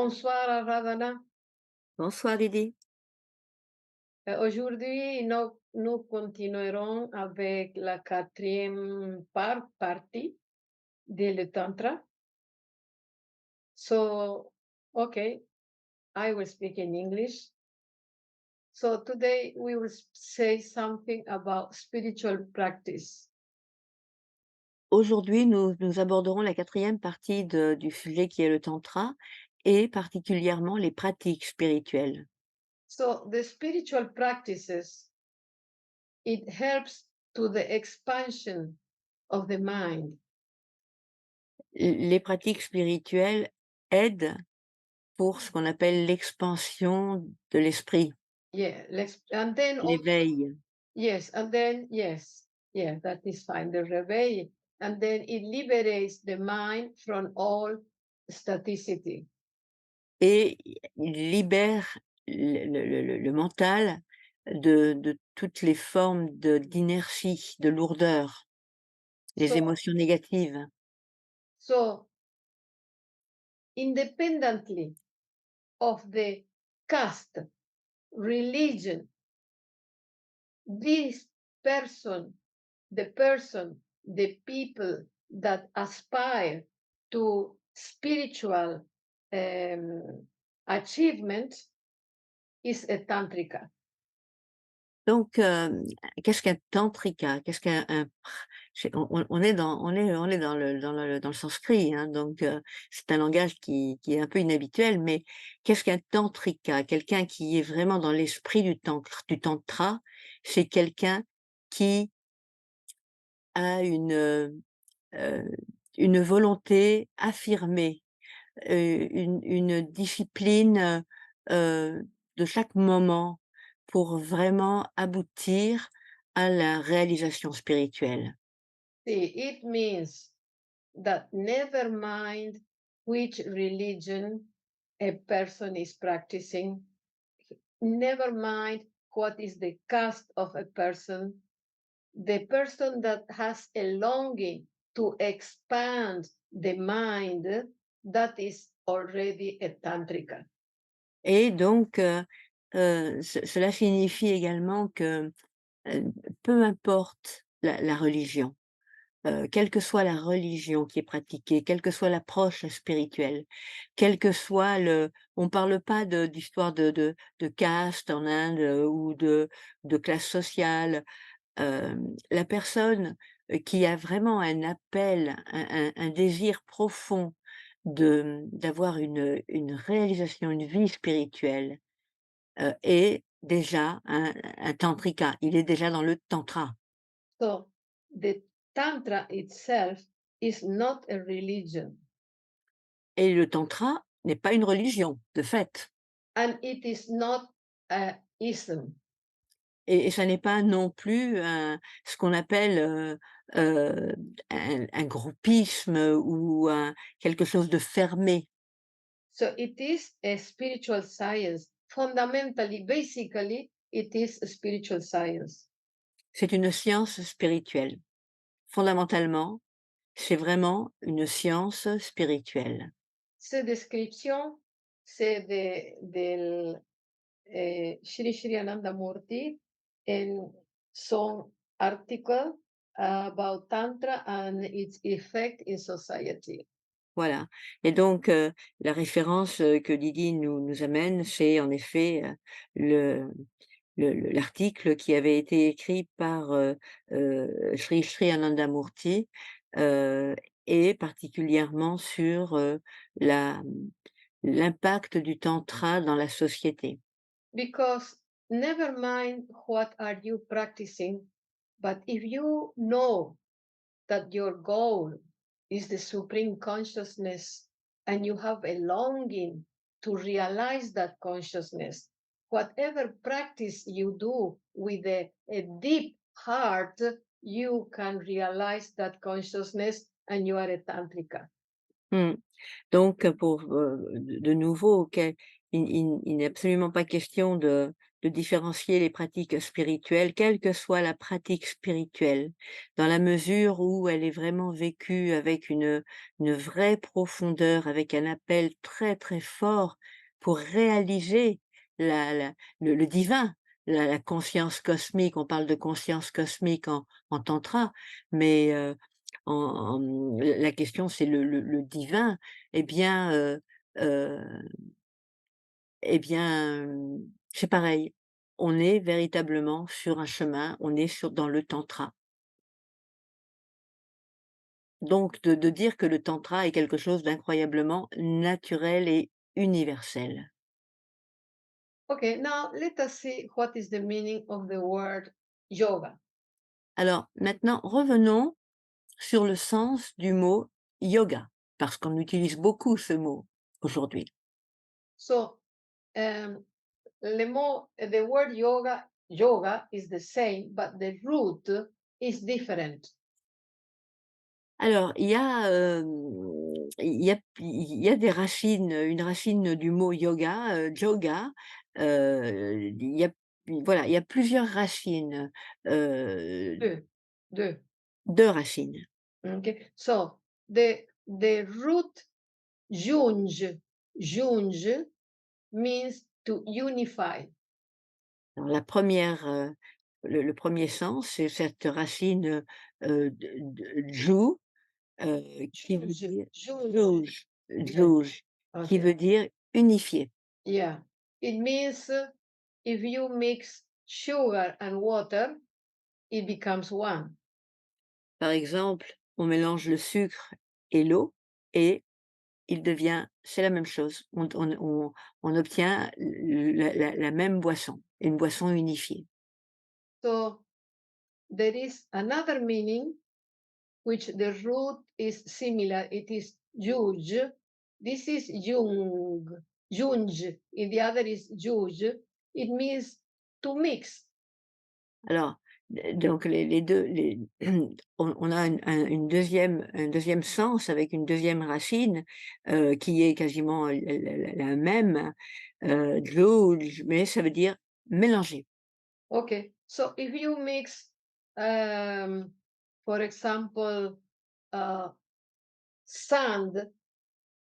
Bonsoir Aradhana. Bonsoir Lydie. Aujourd'hui, nous continuerons avec la quatrième partie de le Tantra. So, okay, I will speak in English. So today we will say something about spiritual practice. Aujourd'hui, nous aborderons la quatrième partie du sujet qui est le tantra et particulièrement les pratiques spirituelles. So the spiritual practices, it helps to the expansion of the mind. Les pratiques spirituelles aident pour ce qu'on appelle l'expansion de l'esprit, Yeah, and then also l'éveil. yes, and then yes, yeah, that is fine. The reveille, and then it liberates the mind from all staticity. Et il libère le mental de toutes les formes d'inertie, de lourdeur, les So, émotions négatives. so independently of the caste, religion, this person, the people that aspire to spiritual achievement is a tantrika. Donc, qu'est-ce qu'un tantrika? Qu'est-ce qu'un un c'est on est on est dans le sanskrit, hein, donc c'est un langage qui est un peu inhabituel, mais qu'est-ce qu'un tantrika? Quelqu'un qui est vraiment dans l'esprit du tantra, c'est quelqu'un qui a une volonté affirmée, une discipline, de chaque moment pour vraiment aboutir à la réalisation spirituelle. See, it means that never mind which religion a person is practicing, never mind what is the caste of a person, the person that has a longing to expand the mind, that is already a tantrika. Et donc, cela signifie également que, peu importe la religion, quelle que soit la religion qui est pratiquée, quelle que soit l'approche spirituelle, quel que soit le on parle pas d'histoire de caste en Inde, ou de classe sociale. La personne, qui a vraiment un appel, un désir profond d'avoir une réalisation, une vie spirituelle, est déjà un tantrika. Il est déjà dans le tantra. So the tantra itself is not a religion, Et le tantra n'est pas une religion, de fait. and it is not a ism. Et ça n'est pas non plus ce qu'on appelle, un groupisme ou quelque chose de fermé. So it is a spiritual science. Fundamentally, basically, it is a spiritual science. C'est une science spirituelle. Fondamentalement, c'est vraiment une science spirituelle. Cette description, c'est del Shri Shri Ananda Murti in son article about Tantra and its effect in society. Voilà. Et donc, la référence, que Lydie nous amène, c'est en effet, le l'article qui avait été écrit par, Sri Sri Anandamurti, heu et particulièrement sur, l'impact du tantra dans la société. Because never mind what are you practicing, but if you know that your goal is the supreme consciousness and you have a longing to realize that consciousness, whatever practice you do with a deep heart, you can realize that consciousness and you are a tantrika. Mmh. Donc pour, de nouveau, il n'est absolument pas question de différencier les pratiques spirituelles, quelle que soit la pratique spirituelle, dans la mesure où elle est vraiment vécue avec une vraie profondeur, avec un appel très, très fort pour réaliser le divin, la conscience cosmique. On parle de conscience cosmique en tantra, mais la question c'est le divin. Eh bien, heu eh bien, c'est pareil. On est véritablement sur un chemin, on est dans le tantra. Donc de dire que le tantra est quelque chose d'incroyablement naturel et universel. Okay, now let us see what is the meaning of the word yoga. Alors maintenant, revenons sur le sens du mot yoga, parce qu'on utilise beaucoup ce mot aujourd'hui. So, um, the word yoga is the same, but the root is different. Alors, il y a des racines, une racine du mot yoga, joga, il y a voilà, il y a plusieurs racines, heu, Deux, deux. 2 racines. Okay, so the root junge means to unify. Alors la première, le 1er sens, c'est cette racine, de ju, qui veut Junge, dire junge. juge, Yes. juge, qui Okay. veut dire unifié. Yeah. It means if you mix sugar and water, it becomes one. Par exemple, on mélange le sucre et l'eau et c'est la même chose. On obtient la même boisson, une boisson unifiée. So there is another meaning which the root is similar. It is juge. This is junge. And the other is juge. It means to mix. Alors, donc les 2, on a une 2e un deuxième sens avec une deuxième racine, qui est quasiment la même, "dlouj", mais ça veut dire mélanger. Okay. So if you mix, um, for example, uh, sand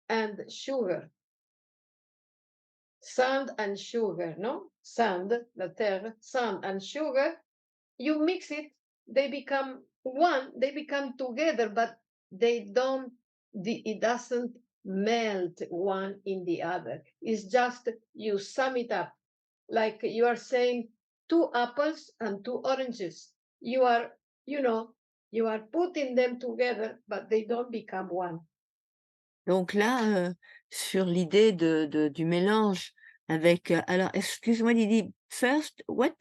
and sugar, no? Sand, la terre, sand and sugar, you mix it, they become one, they become together, but they don't, it doesn't melt one in the other. It's just you sum it up. Like you are saying two apples and two oranges. You are, you know, you are putting them together, but they don't become one. Donc là, sur l'idée du mélange avec, alors excuse-moi Lydie, first, what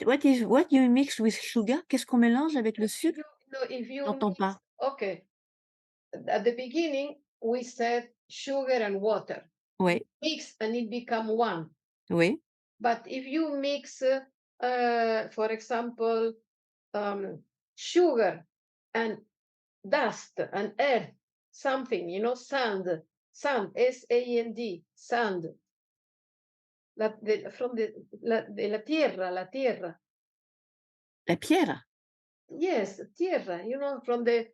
you mix with sugar? Qu'est-ce qu'on mélange avec le If sucre? you, no, if you J'entends mix, pas. okay, at the beginning we said sugar and water. Oui, Mix and it become one. oui. But if you mix, for example, sugar and dust and earth, something, sand, S-A-N-D, sand, de la tierra, la tierra. La pierre? Yes, tierra, from the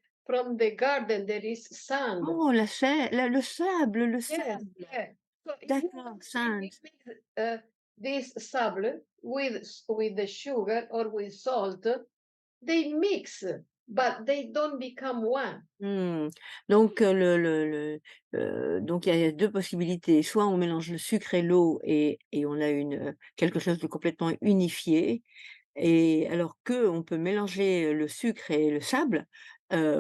garden there is sand. Oh, le sable, le Yes, sable. yeah. So D'accord, if you sand. mix this sable with the sugar or with salt, they mix, but they don't become one. Mmh. Donc donc il y a 2 possibilités. Soit on mélange le sucre et l'eau et on a quelque chose de complètement unifié. Et alors qu'on peut mélanger le sucre et le sable,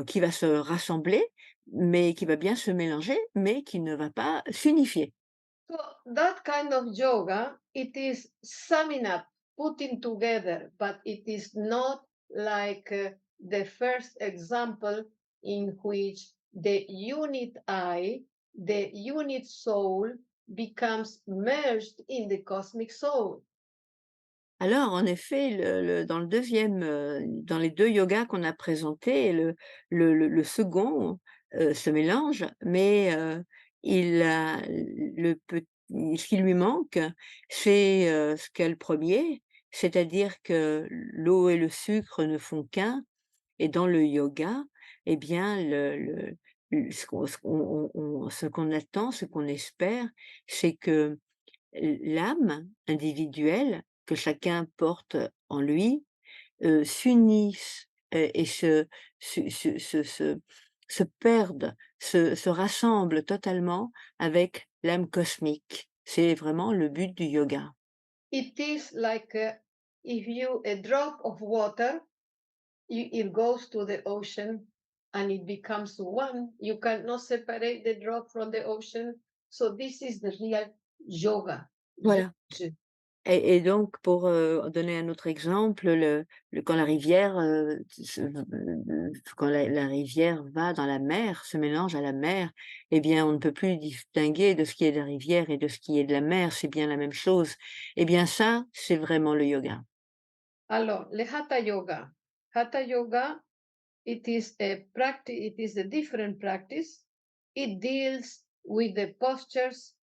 qui va se rassembler, mais qui va bien se mélanger, mais qui ne va pas s'unifier. So that kind of yoga, it is summing up, putting together, but it is not like the first example in which the unit I, the unit soul, becomes merged in the cosmic soul. Alors en effet, dans le deuxième, dans les 2 yogas qu'on a présentés, le second, se mélange, mais il a le peut ce qui lui manque, c'est, ce qu'est le premier, c'est-à-dire que l'eau et le sucre ne font qu'un et dans le yoga, eh bien ce qu'on attend, ce qu'on espère, c'est que l'âme individuelle que chacun porte en lui, s'unissent, et se perdent, se rassemblent totalement avec l'âme cosmique. C'est vraiment le but du yoga. It is like if you a drop of water, it goes to the ocean and it becomes one. You cannot separate the drop from the ocean. So this is the real yoga. Voilà. Yogis. Et donc pour, donner un autre exemple, quand la rivière, quand la rivière va dans la mer, se mélange à la mer, eh bien, on ne peut plus distinguer de ce qui est de la rivière et de ce qui est de la mer, c'est bien la même chose. Eh bien ça, c'est vraiment le yoga. Alors, le hatha yoga. Hatha yoga, it is a practice, it is a different practice. It deals with the postures,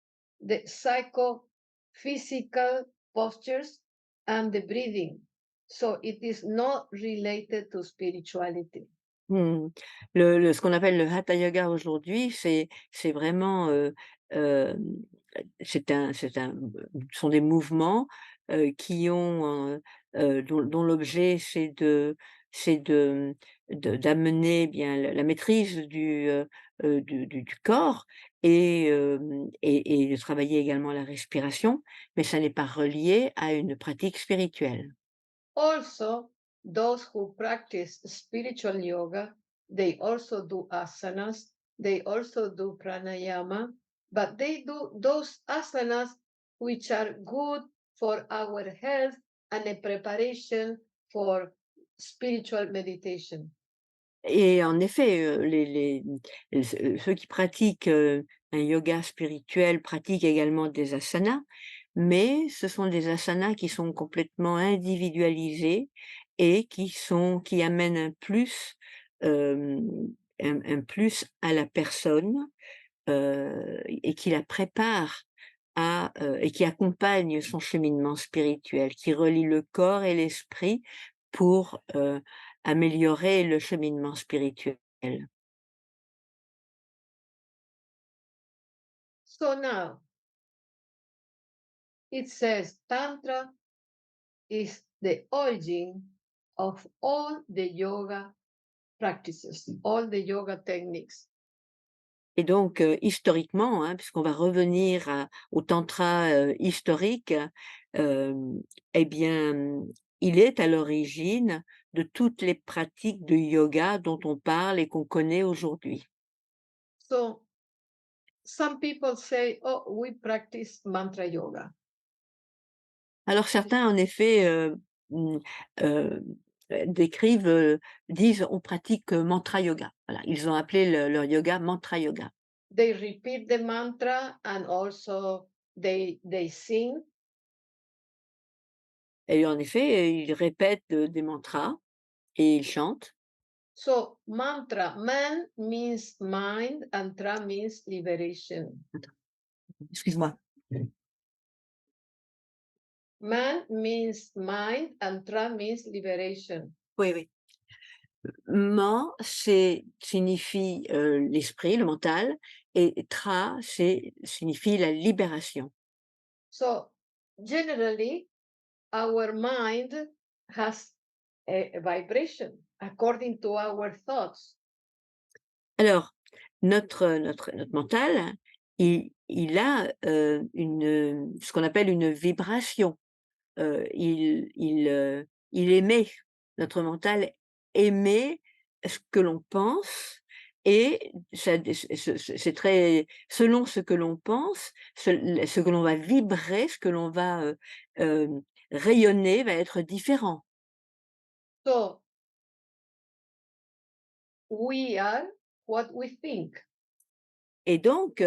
the psychophysical postures, and the breathing. So it is not related to spirituality. Mmh. Ce qu'on appelle le hatha yoga aujourd'hui, c'est vraiment, ce sont des mouvements, qui ont, dont l'objet c'est d'amener bien la maîtrise du corps et de travailler également la respiration, mais ça n'est pas relié à une pratique spirituelle. Also, those who practice spiritual yoga, they also do asanas, they also do pranayama, but they do those asanas which are good for our health and a preparation for spiritual meditation. Et en effet, ceux qui pratiquent, un yoga spirituel pratiquent également des asanas, mais ce sont des asanas qui sont complètement individualisés et qui amènent hem, un plus à la personne, et qui la préparent et qui accompagnent son cheminement spirituel, qui relie le corps et l'esprit pour, améliorer le cheminement spirituel. So now it says Tantra is the origin of all the yoga practices, all the yoga techniques. Et donc, historiquement, hein, puisqu'on va revenir au tantra, historique, hem, eh bien, il est à l'origine de toutes les pratiques de yoga dont on parle et qu'on connaît aujourd'hui. So some people say, oh, we practice mantra yoga. Alors certains en effet, mmh, heu, décrivent, disent: «On pratique, mantra yoga». Voilà, ils ont appelé leur yoga mantra yoga. They repeat the mantra and also they sing. Et en effet, ils répètent, des mantras et ils chantent. So mantra, man means mind and tra means liberation. Attends, excuse-moi. Man means mind and tra means liberation. Oui, oui. Man, signifie, l'esprit, le mental et tra, signifie la libération. So generally, our mind has a vibration according to our thoughts. Alors, notre mental, il a, ce qu'on appelle une vibration. Il émet, notre mental émet ce que l'on pense et ça dé c'est très selon ce que l'on pense, ce que l'on va vibrer, ce que l'on va, rayonner va être différent So we are what we think. et donc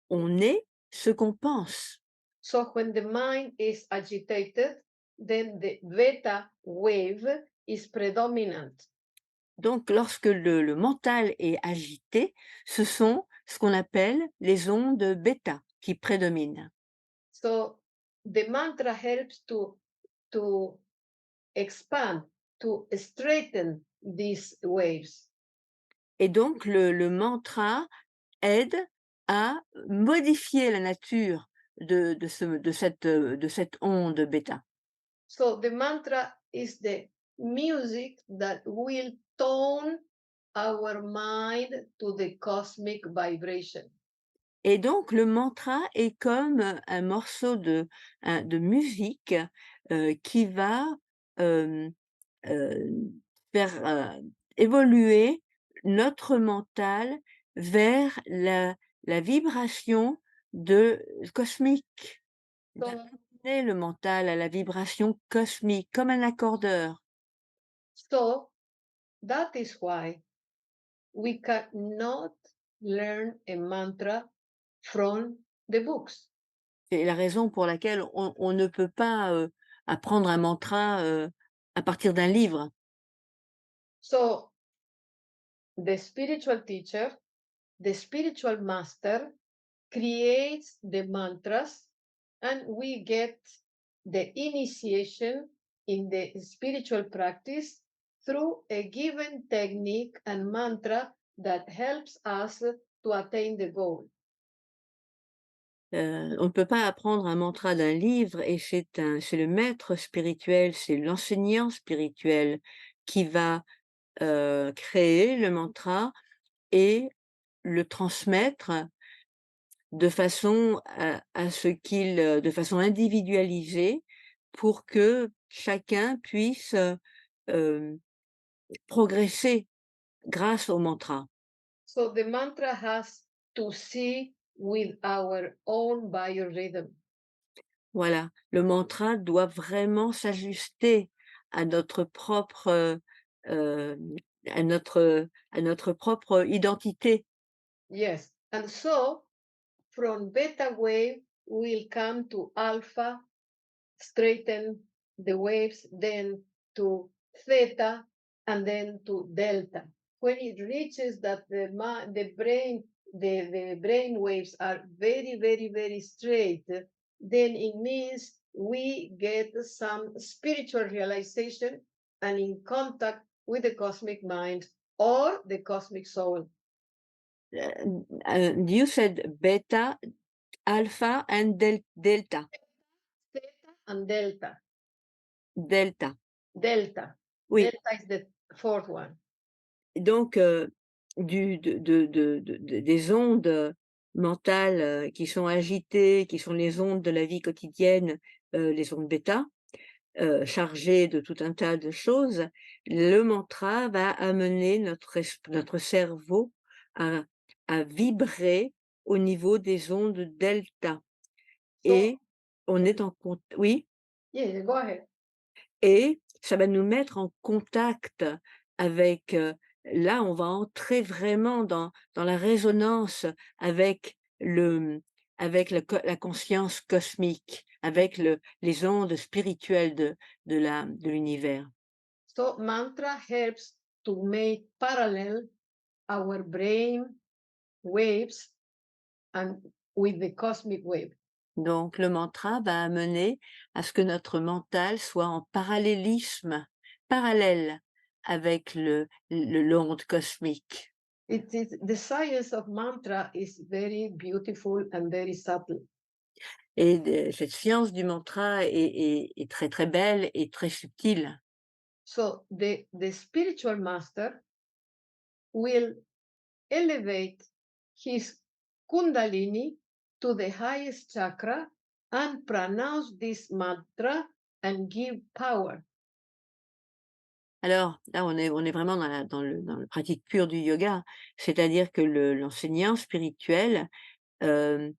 on est ce qu'on pense. So when the mind is agitated, then the beta wave is predominant. Donc lorsque le mental est agité, ce sont ce qu'on appelle les ondes bêta qui prédominent. So the mantra helps to to expand, to straighten these waves. Et donc le mantra aide à modifier la nature de cette onde bêta. So the mantra is the music that will tone our mind to the cosmic vibration. Et donc le mantra est comme un morceau de musique, qui va, hem, heu, faire, évoluer notre mental vers la vibration de cosmique, So, d'amener le mental à la vibration cosmique, comme un accordeur. so that is why we cannot learn a mantra from the books. C'est la raison pour laquelle on ne peut pas, apprendre un mantra, à partir d'un livre. So the spiritual teacher, the spiritual master creates the mantras, and we get the initiation in the spiritual practice through a given technique and mantra that helps us to attain the goal. On ne peut pas apprendre un mantra d'un livre et c'est le maître spirituel, c'est l'enseignant spirituel qui va, créer le mantra et le transmettre de façon individualisée pour que chacun puisse, hem, progresser grâce au mantra. So the mantra has to see with our own biorhythm. Voilà, le mantra doit vraiment s'ajuster à notre propre, à notre propre identité. Yes. And so from beta wave, we'll come to alpha, straighten the waves, then to theta, and then to delta. When it reaches that the brain waves are very, very, very straight, then it means we get some spiritual realization and in contact with the cosmic mind or the cosmic soul. You said beta, alpha and delta. Theta and delta. Delta, Delta. oui. Delta is the fourth one. Donc, du des ondes, mentales, qui sont agitées, qui sont les ondes de la vie quotidienne, les ondes bêta, chargées de tout un tas de choses, le mantra va amener notre cerveau à vibrer au niveau des ondes delta So, et on est en cont oui? yeah, go ahead. Et ça va nous mettre en contact avec, là, on va entrer vraiment dans la résonance avec avec la conscience cosmique, avec les ondes spirituelles de l'univers. So, mantra helps to make parallel our brain waves and with the cosmic wave. Donc le mantra va amener à ce que notre mental soit en parallèle avec l'onde cosmique. It is the science of mantra is very beautiful and very subtle. Et cette science du mantra est très, très belle et très subtile. So the spiritual master will elevate his kundalini to the highest chakra and pronounce this mantra and give power. Alors là, on est vraiment dans la pratique pure du yoga, c'est-à-dire que l'enseignant spirituel, hem,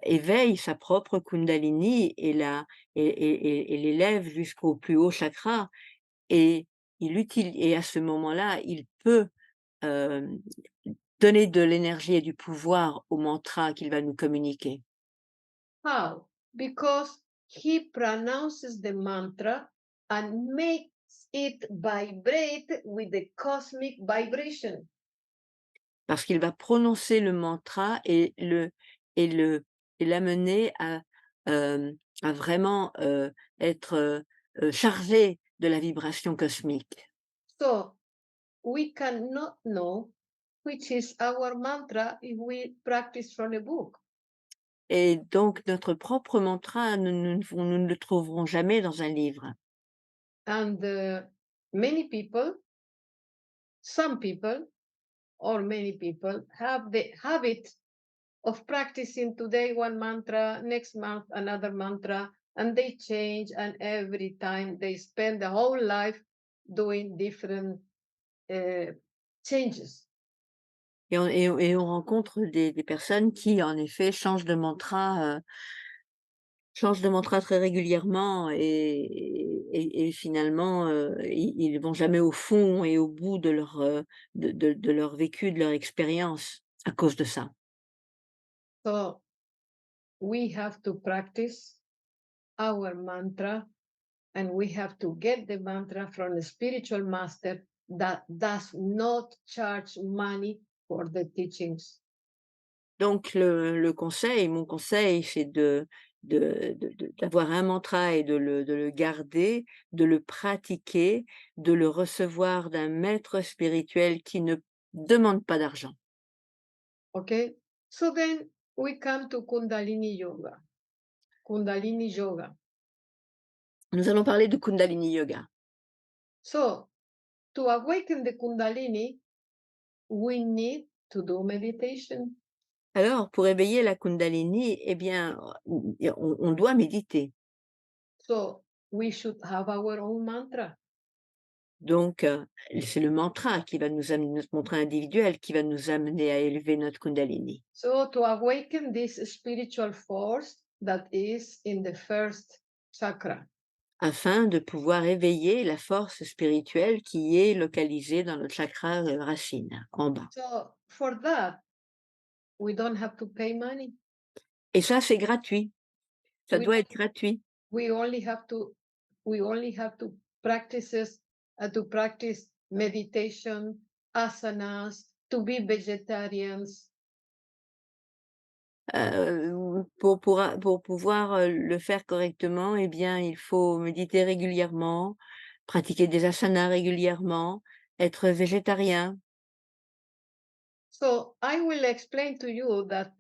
éveille sa propre kundalini et l'élève jusqu'au plus haut chakra et et à ce moment-là, il peut, hem, donner de l'énergie et du pouvoir au mantra qu'il va nous communiquer. How? Because he pronounces the mantra and makes it vibrate with the cosmic vibration. Parce qu'il va prononcer le mantra et le et l'amener à vraiment, être, chargés de la vibration cosmique. So we cannot know which is our mantra if we practice from a book. Et donc notre propre mantra, nous ne le trouverons jamais dans un livre. And many people, some people, or many people have the habit of practicing today one mantra, next month another mantra, and they change. And every time they spend the whole life doing different changes. Et on rencontre des personnes qui, en effet, changent de mantra très régulièrement et finalement, ils vont jamais au fond et au bout de de leur vécu, de leur expérience à cause de ça. So we have to practice our mantra, and we have to get the mantra from a spiritual master that does not charge money for the teachings. Donc le conseil mon conseil, c'est d'avoir un mantra et de le garder, de le pratiquer, de le recevoir d'un maître spirituel qui ne demande pas d'argent. Okay, so then we come to Kundalini Yoga. Kundalini Yoga. Nous allons parler de Kundalini Yoga. So to awaken the Kundalini, we need to do meditation. Alors pour éveiller la Kundalini, eh bien, on doit méditer. So we should have our own mantra. Donc c'est le mantra qui va nous amener notre mantra individuel qui va nous amener à élever notre Kundalini. So to awaken this spiritual force that is in the first chakra. Afin de pouvoir éveiller la force spirituelle qui est localisée dans notre chakra, racine, en bas. So for that, we don't have to pay money. Et ça, c'est gratuit, ça We doit être gratuit. we only have to we only have to practice meditation, asanas, to be vegetarians. Pour pouvoir, le faire correctement, eh bien, il faut méditer régulièrement, pratiquer des asanas régulièrement, être végétarien. So I will explain to you that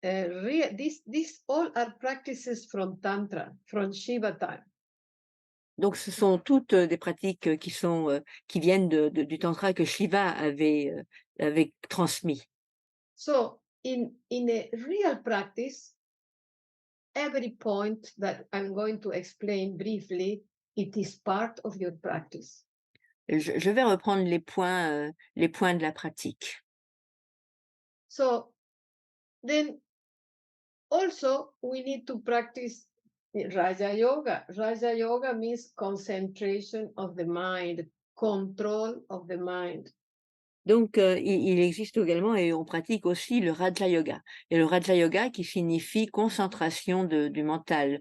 these all are practices from Tantra, from Shiva time. Donc ce sont toutes, des pratiques, qui viennent du tantra que Shiva avait transmis. So in a real practice, every point that I'm going to explain briefly, it is part of your practice. Je vais reprendre les points de la pratique. So then also we need to practice Raja Yoga. Raja Yoga means concentration of the mind, control of the mind. Donc il existe également et on pratique aussi le Raja Yoga et le Raja Yoga qui signifie concentration du mental,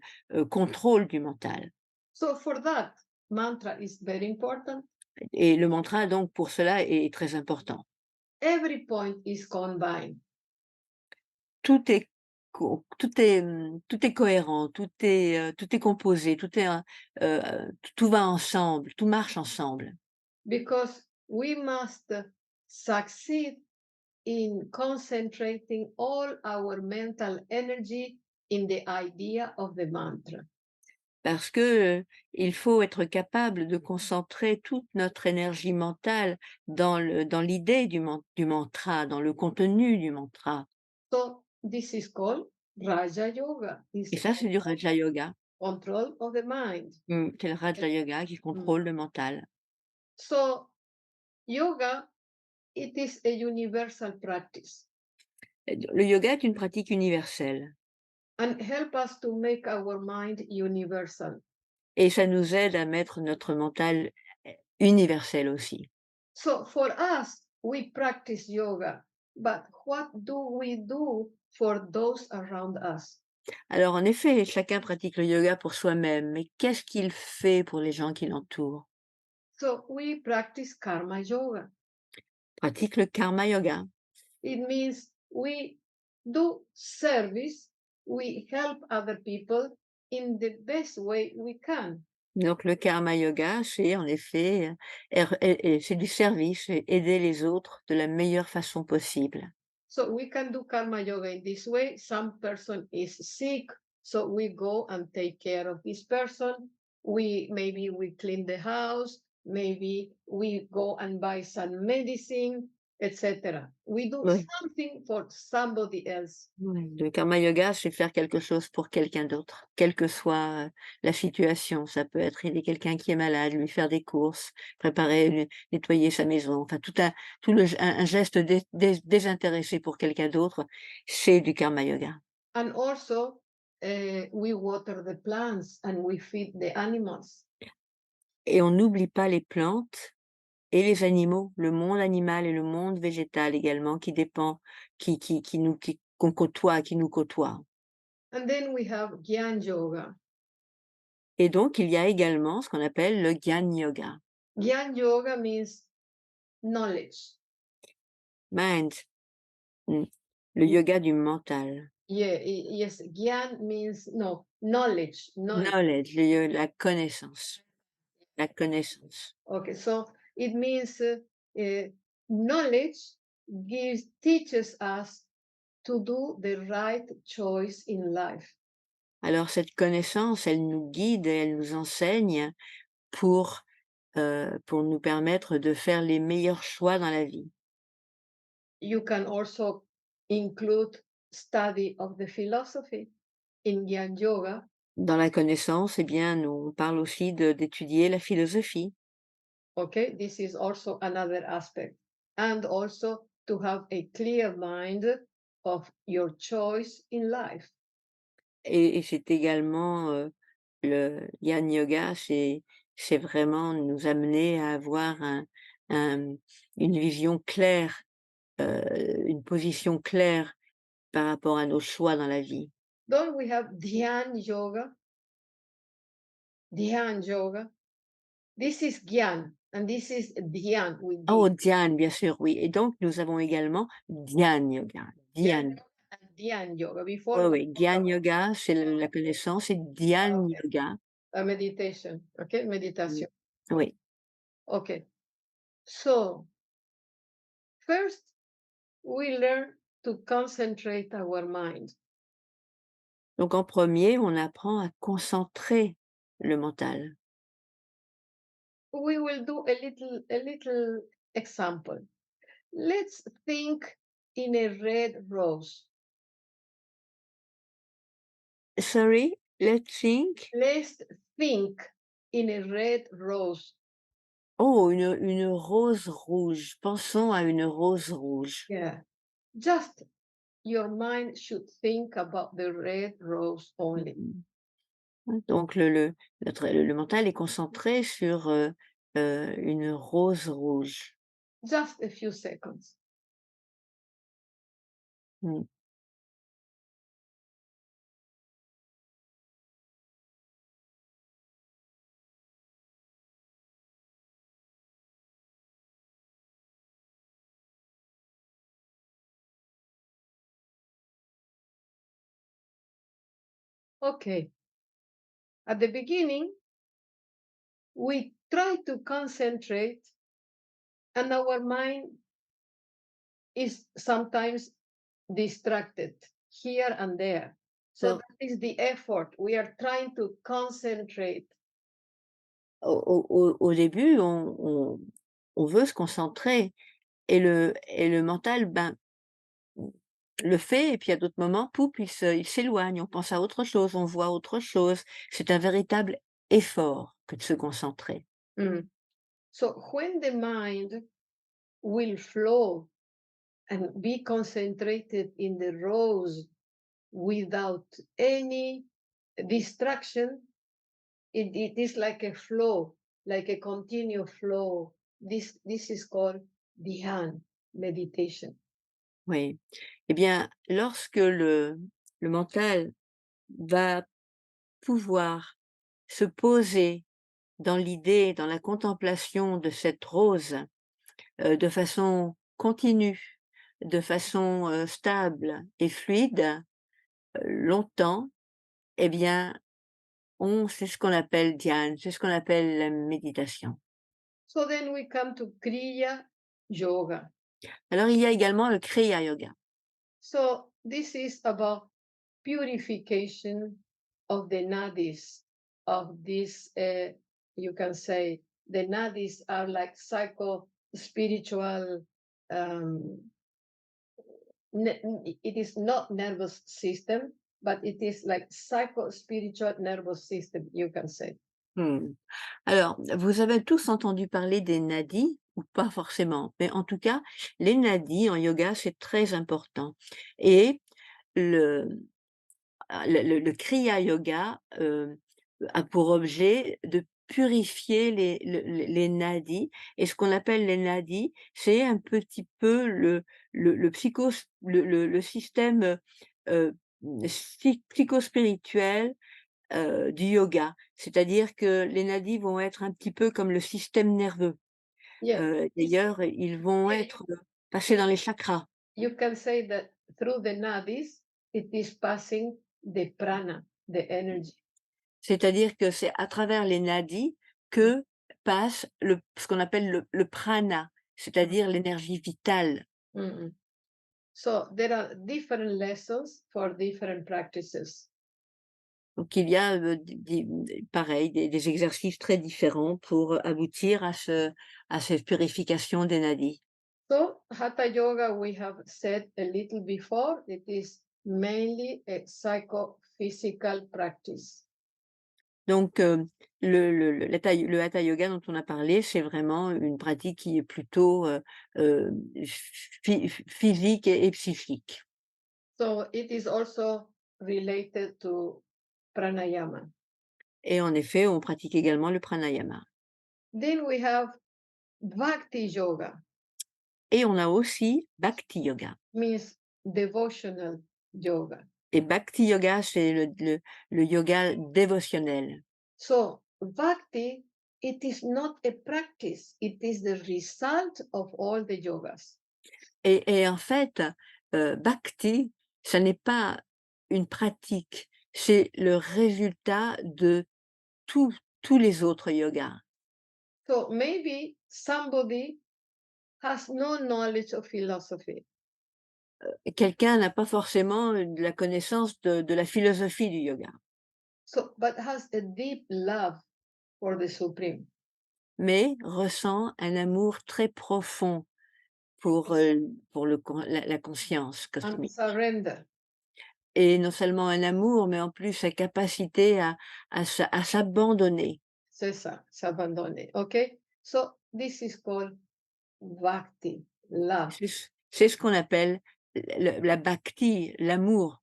contrôle du mental So for that, mantra is very important. et le mantra donc pour cela est très important. Every point is combined. Tout est cohérent, tout est composé, tout va ensemble, tout marche ensemble. Because we must succeed in concentrating all our mental energy in the idea of the mantra. Parce que, il faut être capable de concentrer toute notre énergie mentale dans l'idée du mantra, dans le contenu du mantra. So this is called Raja Yoga. Et It's ça, c'est du Raja Yoga. control of the mind. C'est le Raja Yoga qui Mm. contrôle le mental. So yoga, it is a universal practice Le yoga est une pratique universelle and help us to make our mind universal. et ça nous aide à mettre notre mental, universel aussi. So for us, we practice yoga, but what do we do for those around us? Alors en effet, chacun pratique le yoga pour soi-même, mais qu'est-ce qu'il fait pour les gens qui l'entourent? So we practice karma yoga. Pratique le karma yoga. It means we do service, we help other people in the best way we can. Donc le karma yoga, c'est en effet, c'est du service, c'est aider les autres de la meilleure façon possible. So we can do karma yoga in this way. Some person is sick, so we go and take care of this person. We maybe we clean the house, maybe we go and buy some medicine, etc. We do Oui. something for somebody else. Ouais, le karma yoga, c'est faire quelque chose pour quelqu'un d'autre, quelle que soit, la situation. Ça peut être aider quelqu'un qui est malade, lui faire des courses, préparer, nettoyer sa maison, enfin tout le un geste désintéressé pour quelqu'un d'autre, c'est du karma yoga. And also, we water the plants and we feed the animals. Et on n'oublie pas les plantes et les animaux, le monde animal et le monde végétal également qui dépend qui nous qu'on côtoie, qui nous côtoie. And then we have Gyan Yoga. Et donc il y a également ce qu'on appelle le Gyan Yoga. Gyan Yoga means knowledge. Mind, mmh, le yoga du mental. Yeah, yes, Gyan means no knowledge, knowledge. Knowledge, la connaissance, la connaissance. Okay, so it means knowledge gives teaches us to do the right choice in life. Alors cette connaissance, elle nous guide et elle nous enseigne pour nous permettre de faire les meilleurs choix dans la vie. You can also include study of the philosophy in Gyan Yoga. Dans la connaissance, eh bien, nous on parle aussi d'étudier la philosophie Okay, this is also another aspect, and also to have a clear mind of your choice in life. et c'est également, le Yang Yoga, c'est vraiment nous amener à avoir un une vision claire, une position claire par rapport à nos choix dans la vie. Then we have Dhyan Yoga. Dhyan Yoga. This is Gyan, and this is Dhyan with Oh, D. Dhyan, bien sûr, oui, et donc nous avons également Dhyan Yoga. Gyan Dhyan, and Dhyan Yoga. oui, Before we oui, talk Dhyan Yoga, c'est la connaissance et about Dhyan Yoga, a meditation, okay, mmh, meditation. oui. Okay, so first we learn to concentrate our mind. Donc en premier, on apprend à concentrer le mental. We will do a little example. Let's think in a red rose. Sorry, let's think. Let's think in a red rose. Oh, une rose rouge. Pensons à une rose rouge. Yeah. Just your mind should think about the red rose only. Mmh. Donc le mental est concentré sur, une rose rouge. Just a few seconds. Mmh. Okay. At the beginning, we try to concentrate, and our mind is sometimes distracted here and there. So Alors that is the effort. We are trying to concentrate. au début, on veut se concentrer et le mental, ben, le fait et puis à d'autres moments, poup, il s'éloigne, on pense à autre chose, on voit autre chose. C'est un véritable effort que de se concentrer. Mm. So when the mind will flow and be concentrated in the rose without any distraction, it is like a flow, like a continuous flow. This is called dhyan meditation. Oui. Eh bien, lorsque le mental va pouvoir se poser dans l'idée, dans la contemplation de cette rose, de façon continue, de façon, stable et fluide, longtemps, eh bien, c'est ce qu'on appelle dhyan, c'est ce qu'on appelle la méditation. So then we come to Kriya Yoga. Alors il y a également le Kriya Yoga. So this is about purification of the nadis of this. You can say the nadis are like psycho spiritual. Um, it is not nervous system, but it is like psycho spiritual nervous system. You can say. Mmh. Alors, vous avez tous entendu parler des nadis ou pas forcément? Mais en tout cas, les nadis en yoga, c'est très important et le le Kriya Yoga, a pour objet de purifier les nadis et ce qu'on appelle les nadis, c'est un petit peu le psychos le système, psychospirituel, du yoga. C'est-à-dire que les nadis vont être un petit peu comme le système nerveux. Yeah, D'ailleurs, ils vont yeah, être, passés dans les chakras. you can say that through the nadis, it is passing the prana, the energy. C'est-à-dire que c'est à travers les nadis que passe ce qu'on appelle le prana, c'est-à-dire l'énergie vitale. Mm-mm. So there are different lessons for different practices. Donc il y a, pareil, des exercices très différents pour aboutir à cette purification des nadis. So Hatha Yoga, we have said a little before, it is mainly a psychophysical practice. Donc, le hatha yoga dont on a parlé, c'est vraiment une pratique qui est plutôt, physique et psychique. So it is also related to pranayama. Et en effet, on pratique également le pranayama. Then we have Bhakti Yoga, Et on a aussi bhakti yoga. means devotional yoga. Et bhakti yoga, c'est le yoga dévotionnel. So Bhakti, it is not a practice, it is the result of all the yogas. Et en fait, bhakti, ça n'est pas une pratique, c'est le résultat de tous les autres yogas. So maybe somebody has no knowledge of philosophy. Quelqu'un n'a pas forcément, de la connaissance de la philosophie du yoga, So, but has a deep love for the Supreme mais ressent un amour très profond pour la conscience and cosmique. surrender. Et non seulement un amour, mais en plus sa capacité à s'abandonner. C'est ça, s'abandonner. Okay? So, this is called Bhakti, love. C'est ce qu'on appelle la bhakti, l'amour.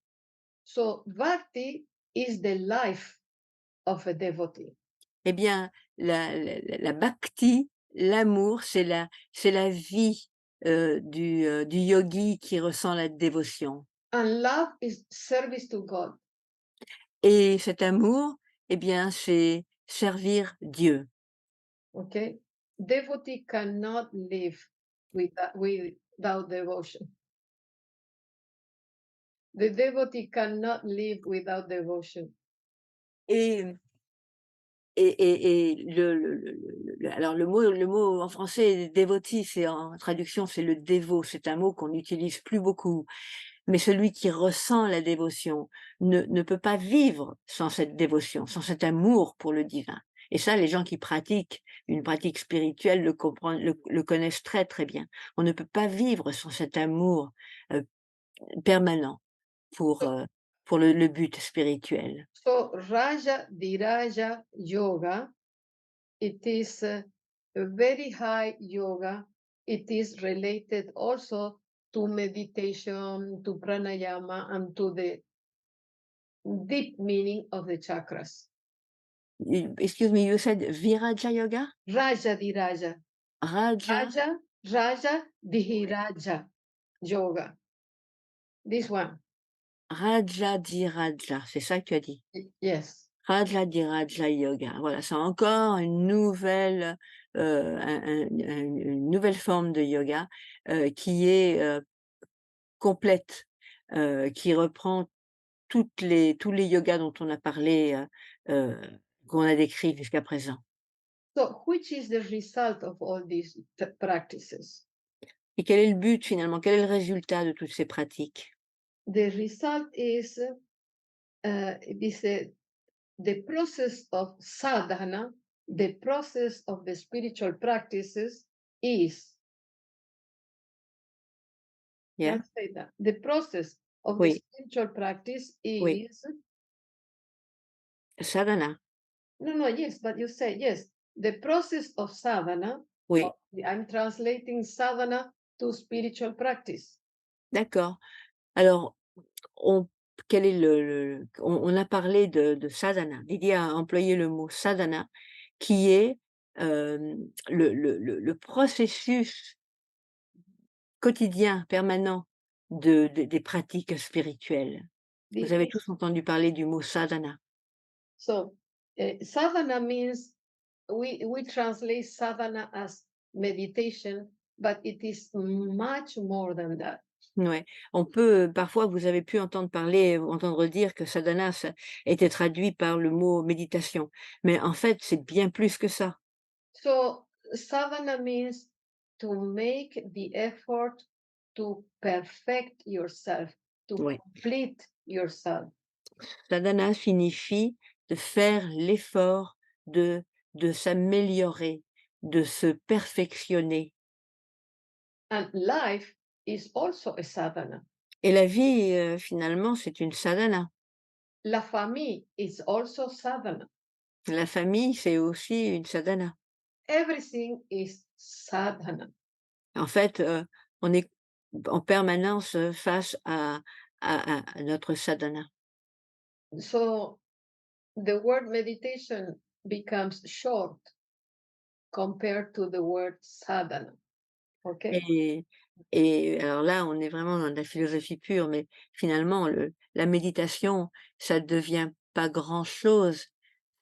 So, Bhakti is the life of a devotee. Eh bien, la bhakti, l'amour, c'est la vie, du yogi qui ressent la dévotion. And love is service to God. Et cet amour, eh bien, c'est servir Dieu. Okay? Devotee cannot live without devotion. The devotee cannot live without devotion. Et et alors le mot en français devotee, c'est en traduction, c'est le dévot, c'est un mot qu'on n'utilise plus beaucoup. Mais celui qui ressent la dévotion ne peut pas vivre sans cette dévotion, sans cet amour pour le divin. Et ça, les gens qui pratiquent une pratique spirituelle le comprennent, le connaissent très, très bien. On ne peut pas vivre sans cet amour, heu, permanent So, pour le but spirituel. so Raja Dhiraja Yoga, it is a very high yoga. It is related also to meditation, to pranayama, and to the deep meaning of the chakras. Excuse me, you said Viraja Yoga? Raja Dhiraja. Raja Raja Dhiraja Yoga. This one. Rajadhiraja, c'est ça que tu as dit? Yes. Rajadhiraja Yoga. Voilà, c'est encore une nouvelle, une nouvelle forme de yoga, qui est, complète, qui reprend tous les yogas dont on a parlé, qu'on a décrits jusqu'à présent. So, which is the result of all these practices? Et quel est le but finalement? Quel est le résultat de toutes ces pratiques? The result is it is the process of sadhana, the process of the spiritual practices is, Yeah? let's say that, the process of the Oui, spiritual practice oui. is, Sadhana, no, no, yes, but you say, yes, the process of sadhana, oui, oh, I'm translating sadhana to spiritual practice. d'accord. Alors, on quel est on a parlé de sadhana. Lydie a employé le mot sadhana qui est, le processus quotidien, permanent des pratiques spirituelles. Vous avez tous This, entendu parler du mot sadhana. so, sadhana means we translate sadhana as meditation, but it is much more than that. Ouais. On peut, parfois vous avez pu entendre parler, entendre dire que sadhana, ça était traduit par le mot méditation. Mais en fait, c'est bien plus que ça. So sadhana means to make the effort to perfect yourself, to Ouais. complete yourself. Sadhana signifie de faire l'effort de s'améliorer, de se perfectionner. And life is also a sadhana. Et la vie, finalement, c'est une sadhana. La famille is also sadhana. La famille, c'est aussi une sadhana. Everything is sadhana. En fait, on est en permanence, face à notre sadhana. So the word meditation becomes short compared to the word sadhana. Okay? Et et alors là, on est vraiment dans de la philosophie pure, mais finalement la méditation, ça devient pas grand-chose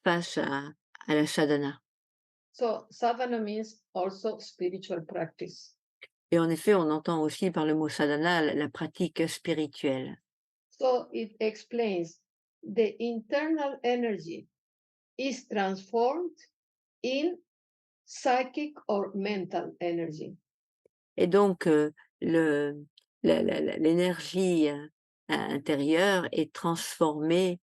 face à la sadhana. So sadhana means also spiritual practice. Et en effet, on entend aussi par le mot sadhana la pratique spirituelle. So it explains the internal energy is transformed in psychic or mental energy. Et donc, le l'énergie, intérieure est transformée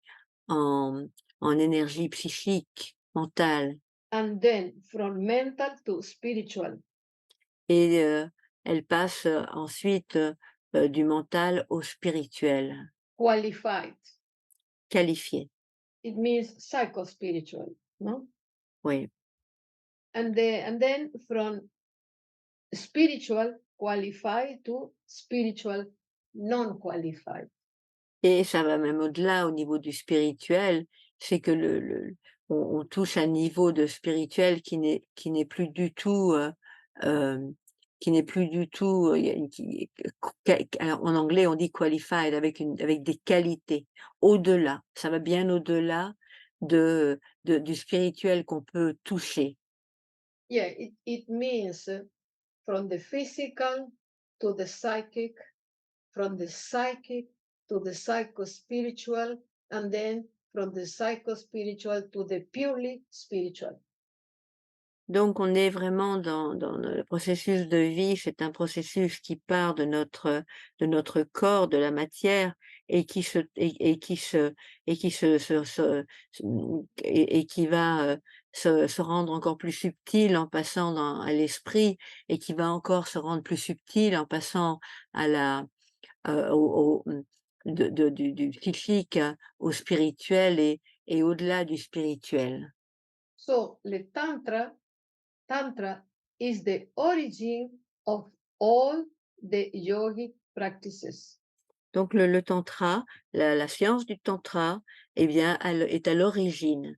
en énergie psychique, mentale And then from mental to spiritual, et elle passe, ensuite, du mental au spirituel, qualified. qualifié. It means psycho-spiritual, no? Oui. And then from spiritual qualified to spiritual non-qualified. Et ça va même au-delà, au niveau du spirituel, c'est que on touche un niveau de spirituel qui n'est plus du tout, qui n'est plus du tout, il y a une qui qua alors en anglais on dit qualified avec des qualités. Au-delà, ça va bien au-delà du spirituel qu'on peut toucher. Yeah, it means from the physical to the psychic, from the psychic to the psycho-spiritual, and then from the psycho-spiritual to the purely spiritual. Donc on est vraiment dans le processus de vie, c'est un processus qui part de notre corps, de la matière et qui se et qui se et qui et qui va, se rendre encore plus subtil en passant à l'esprit et qui va encore se rendre plus subtil en passant à la du psychique au spirituel et au-delà du spirituel. So the tantra is the origin of all the yogic practices. Donc le tantra, la science du tantra, eh bien, elle est à l'origine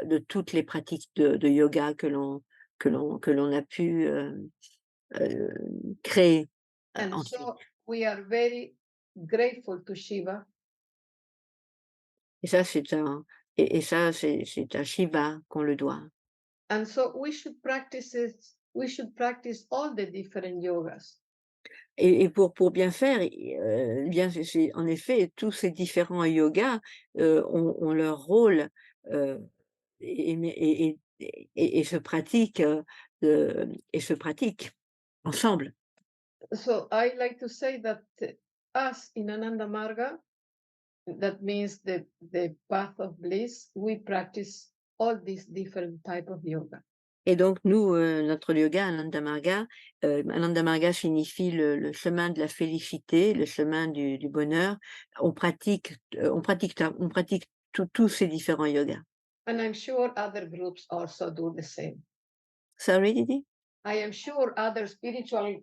de toutes les pratiques de yoga que l'on a pu, heu, créer, And ensuite. so we are very grateful to Shiva. Et ça, c'est un et ça, c'est à Shiva qu'on le doit. And so we should practice it. We should practice all the different yogas. Et pour bien faire, bien c'est en effet tous ces différents yogas, ont leur rôle, heu et se pratiquent, et se pratiquent ensemble. So I like to say that us in Ananda Marga, that means the path of bliss, we practice all these different type of yoga. Et donc nous, notre yoga Ananda Marga signifie le chemin de la félicité, le chemin du bonheur. On pratique tous ces différents yogas. And I'm sure other groups also do the same. Sorry, Didi? I am sure other spiritual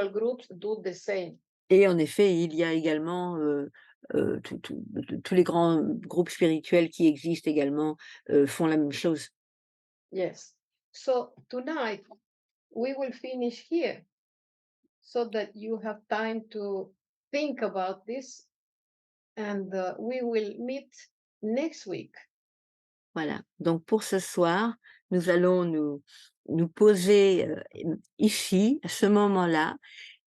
groups do the same. Et en effet, il y a également, tous les grands groupes spirituels qui existent également, font la même chose. Yes. So tonight we will finish here so that you have time to think about this, and we will meet next week. Voilà, donc pour ce soir, nous allons nous poser, ici, à ce moment-là,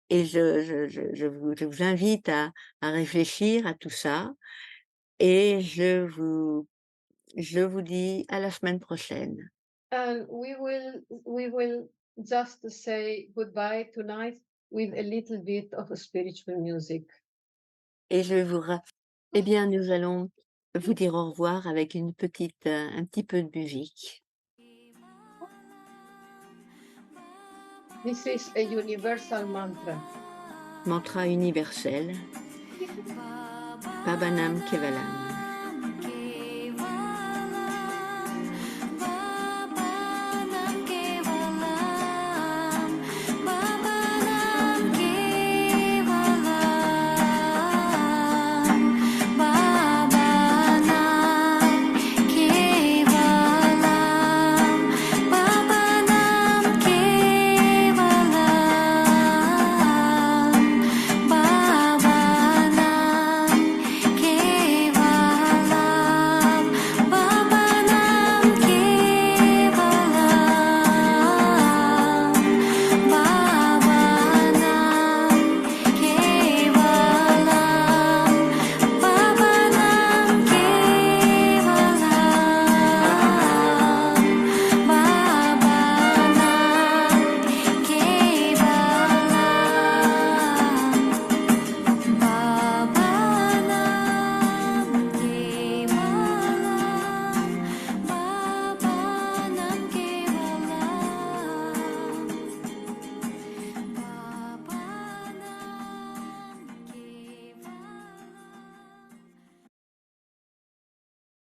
et je vous invite à réfléchir à tout ça, et je vous dis à la semaine prochaine, And we will just say goodbye tonight with a little bit of spiritual music. et je vous ra eh bien, nous allons vous dire au revoir avec un petit peu de musique. This is a universal mantra. Mantra universel, Pabanam Kevalam.